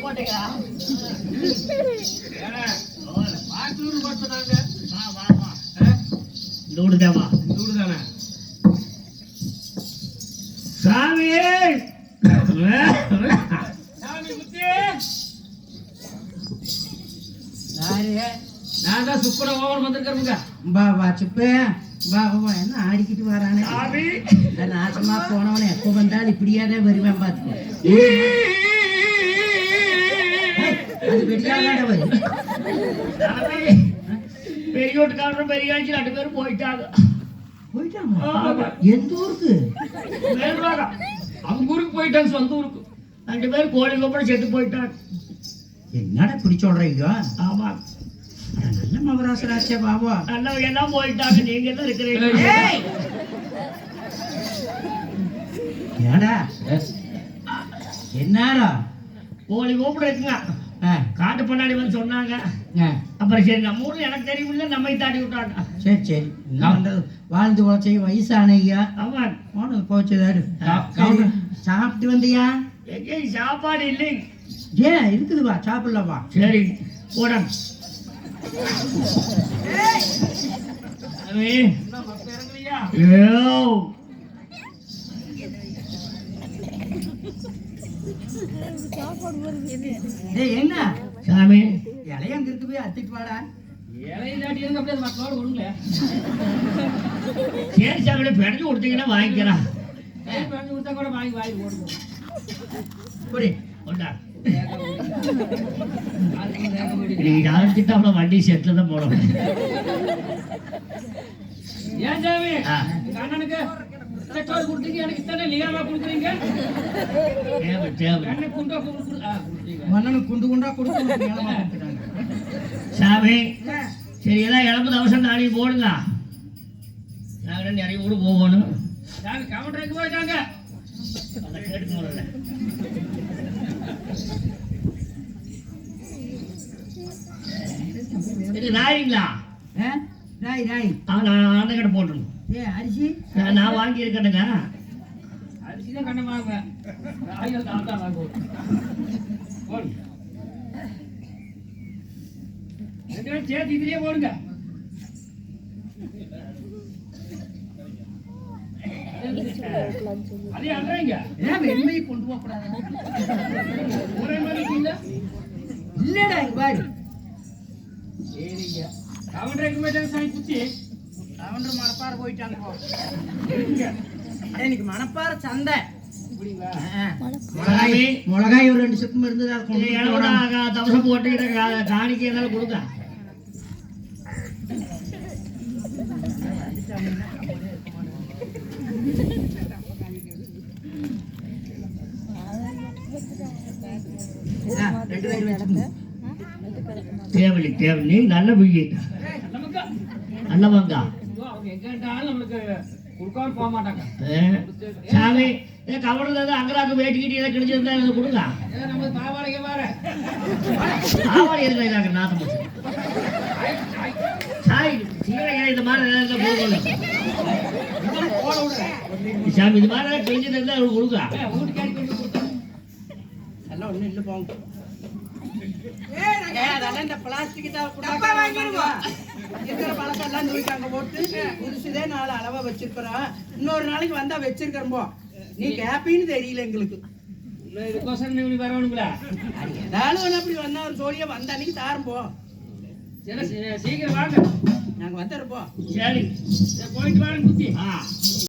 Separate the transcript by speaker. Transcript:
Speaker 1: போட்டீங்களா?
Speaker 2: பாத்தூர் போட்டாங்க.
Speaker 1: வா வா வா. இந்த ஊடுதாவா?
Speaker 2: இந்த ஊரு தானே.
Speaker 1: சாமி
Speaker 2: சாமி முத்தி.
Speaker 3: யாரு?
Speaker 2: நான் தான் சுப்பர ஓவர் வந்திருக்கிறேங்க.
Speaker 3: வா சுப்பே வா என்ன ஆடிக்கிட்டு வரானே.
Speaker 1: சாமி
Speaker 3: நாசமா போனவனே எப்போ வந்தாலும் இப்படியாதான் வருவேன் பாத்துக்கோ. அது வெடியாத வரும்.
Speaker 1: சாமி பெரியோட்டுக்காரரும் பெரியாச்சி 2 பேரும் போயிட்டாங்க.
Speaker 3: போயிட்டாங்க? எந்த ஊருக்கு?
Speaker 1: மேல்வாடா.
Speaker 2: அவங்க ஊருக்கு போயிட்டாங்க, சொந்த ஊருக்கு.
Speaker 1: 2 பேரும் கோழி கூட செத்து போயிட்டாங்க.
Speaker 3: என்னடா இப்படி சொல்றீங்க?
Speaker 1: ஆமா
Speaker 3: நல்ல மகராசராச்சே பாபா.
Speaker 1: நல்லவங்க எல்லாம் போயிட்டாங்க, நீங்க எல்லாம் இருக்கிறீங்க.
Speaker 3: ஏடா என்னடா?
Speaker 1: கோழி கூப்பிட இருக்குங்க. காட்டு பண்ணாடி வந்து சொன்னாங்க. அப்புறம் சரி நம்ம ஊர்ல எனக்கு தெரியும் நம்ம தாட்டி விட்டாங்க.
Speaker 3: சரி சரி வாழ்ந்து உழைச்சி வயசான ஐயா.
Speaker 1: ஆமா
Speaker 3: போச்சுதாரு. சாப்பிட்டு வந்தியா?
Speaker 1: எங்கே சாப்பாடு இல்லை.
Speaker 3: ஏன் இருக்குதுவா சாப்பிடலவா?
Speaker 1: சரி போட.
Speaker 3: என்ன
Speaker 1: சாமி
Speaker 3: இலையங்க இருக்கு போய் அத்திட்டு வாடா.
Speaker 2: இலையிலாட்டி இருந்து அப்படியே மக்களோட விடுங்க.
Speaker 1: சரி சாமி பிணைஞ்சு கொடுத்தீங்கன்னா வாங்கிக்கிறேன்.
Speaker 2: பண்ணி கொடுத்தா கூட வாங்கி வாங்கி போடுவோம்.
Speaker 3: புரி
Speaker 1: கொண்டா. நீ யார்கிட்ட அவ்வளோ வண்டி செட்டில் தான் போடணும்.
Speaker 2: ஏன் சாமி அண்ணனுக்கு கொடுத்தீங்க, எனக்கு இத்தனை லியாமா கொடுக்குறீங்க.
Speaker 1: தேவை தேவை.
Speaker 3: மன்னனுக்கு குண்டு குண்டா கொடுத்து
Speaker 1: சாமி சரி எல்லாம் இழப்பு அவசரம் நாளைக்கு போடுங்க. நாங்கள் நிறைய ஊர் போகணும்.
Speaker 2: நாங்கள் கவுண்டருக்கு போயிட்டாங்க.
Speaker 1: அதை கேட்டு போகல. இது நாய்ங்களா?
Speaker 3: ராய் ராய்
Speaker 1: நான் அந்த கடை போட்டுருங்க.
Speaker 3: அரிசி
Speaker 1: நான் வாங்கி இருக்கேனுங்க.
Speaker 2: அரிசி தான் கண்ண வாங்க. ராயல் தாத்தா வாங்குவோம். சேர்த்து இதுலயே போடுங்க. அதே அல்றாங்க.
Speaker 3: வெண்மையை கொண்டு போகக்கூடாது.
Speaker 2: ஒரே மாதிரி இருக்கீங்களா?
Speaker 3: இல்லடா இங்க பாரு.
Speaker 2: சரிங்க. கவுண்டருக்கு போயிட்டாங்க சாமி குச்சி.
Speaker 3: கவுண்டர் மணப்பாறை போயிட்டாங்க. இன்னைக்கு மணப்பாறை சந்தை. மிளகாய் ஒரு 2 சிப்பம் இருந்தது.
Speaker 1: தவசம் போட்டு காணிக்கை என்னால கொடுங்க. தேவலி தேவலி நல்ல பிள்ளை நல்லவங்க.
Speaker 2: அவங்க எங்கிட்டாலும் நம்மளுக்கு கொடுக்காம போக மாட்டாங்க.
Speaker 1: சாமி கவர்ல அங்கராக்கு வேட்டிக்கிட்டு ஏதாவது கிடைச்சிருந்தா எனக்கு கொடுங்க.
Speaker 2: நம்ம பாவாடைக்கு பாரு.
Speaker 1: பாவாடை எதுக்கு நாத்தம் போச்சு. சாய் சீரக இந்த மாதிரி போகணும். சாமி இது மாதிரி கிழிஞ்சிட்டு இருந்தா அவங்களுக்கு கொடுங்க.
Speaker 3: எல்லாம் ஒண்ணும் இல்ல போங்க. அதெல்லாம் இந்த பிளாஸ்டிக் இருக்கிற பழக்கெல்லாம் தூக்கிட்டாங்க போட்டு புதுசுதே 4 அளவா வச்சிருக்கிறோம். இன்னொரு நாளைக்கு வந்தா வச்சிருக்கிறோம்போ. நீ கேப்பின்னு தெரியல எங்களுக்கு.
Speaker 2: இதுக்கோசரம் நீ வரணுங்களா?
Speaker 3: ஏதாவது ஒண்ணு அப்படி வந்தா ஒரு சோழியா வந்த அன்னைக்கு தாரும்போ.
Speaker 2: சீக்கிரம் வாங்க,
Speaker 3: நாங்க வந்துருப்போம்.
Speaker 1: சரி
Speaker 2: போயிட்டு வாங்க குச்சி.